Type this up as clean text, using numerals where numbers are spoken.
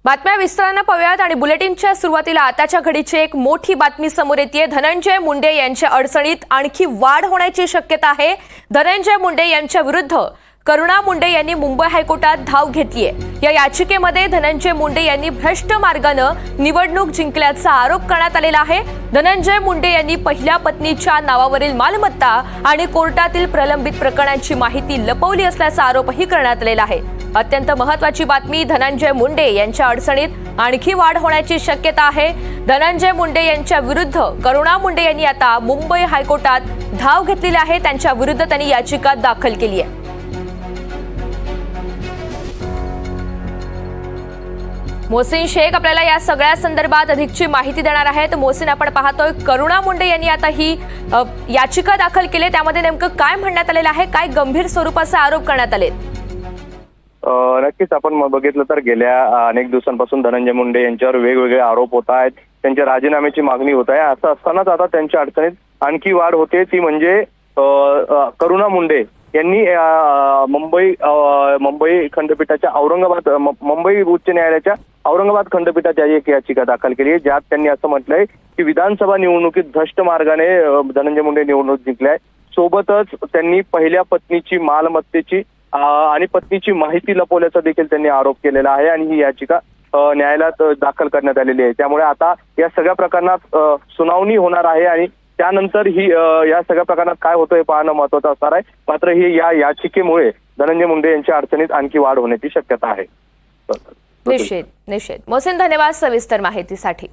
बातम्या विस्तारानं पाहूयात आणि बुलेटिनच्या सुरुवातीला आताच्या घडीची एक मोठी बातमी समोर येते। धनंजय मुंडे यांच्या अडचणीत आणखी वाढ होण्याची शक्यता आहे। धनंजय मुंडे यांच्या विरुद्ध करुणा मुंडे यांनी मुंबई हायकोर्टात धाव घेतलीये। या याचिकेमध्ये धनंजय मुंडे यांनी भ्रष्ट मार्गाने निवडणूक जिंकल्याचा आरोप करण्यात आलेला आहे। धनंजय मुंडे यांनी पहिल्या पत्नीच्या नावावरील मालमत्ता आणि कोर्टातील प्रलंबित प्रकरणांची माहिती लपवली असल्याचा आरोपही करण्यात आलेला आहे। अत्यंत महत्त्वाची बातमी, धनंजय मुंडे यांच्या अडचणीत आणखी वाढ होण्याची शक्यता आहे। धनंजय मुंडे यांच्या विरुद्ध करुणा मुंडे यांनी आता मुंबई हायकोर्टात धाव घेतलेली आहे। त्यांच्या विरुद्ध त्यांनी याचिका दाखल केली आहे। मोहसिन शेख आपल्याला या सगळ्या संदर्भात अधिकची माहिती देणार आहेत। मोहसिन, आपण पाहतोय करुणा मुंडे यांनी आता ही याचिका दाखल केली, त्यामध्ये नेमकं काय म्हणण्यात आलेलं आहे, काय गंभीर स्वरूपाचे आरोप करण्यात आले? नक्कीच आपण बघितलं तर गेल्या अनेक दिवसांपासून धनंजय मुंडे यांच्यावर वेगवेगळे आरोप होत आहेत, त्यांच्या राजीनाम्याची मागणी होत आहे। असं असतानाच आता त्यांच्या अडचणीत आणखी वाढ होते, ती म्हणजे करुणा मुंडे यांनी मुंबई खंडपीठाच्या मुंबई उच्च न्यायालयाच्या औरंगाबाद खंडपीठात एक याचिका दाखल केली आहे, ज्यात त्यांनी असं म्हटलंय की विधानसभा निवडणुकीत भ्रष्ट मार्गाने धनंजय मुंडे निवडणूक जिंकलाय। सोबतच त्यांनी पहिल्या पत्नीची मालमत्तेची आणि पत्नीची माहिती लपवल्याचा देखील त्यांनी आरोप केलेला आहे आणि ही याचिका न्यायालयात दाखल करण्यात आलेली आहे। त्यामुळे आता या सगळ्या प्रकरणात सुनावणी होणार आहे आणि त्यानंतर ही या सगळ्या प्रकरणात काय होतं हे पाहणं महत्त्वाचं असणार आहे। मात्र ही या याचिकेमुळे धनंजय मुंडे यांच्या अडचणीत आणखी वाढ होण्याची शक्यता आहे। निश्चित। मोहसिन, धन्यवाद सविस्तर माहितीसाठी।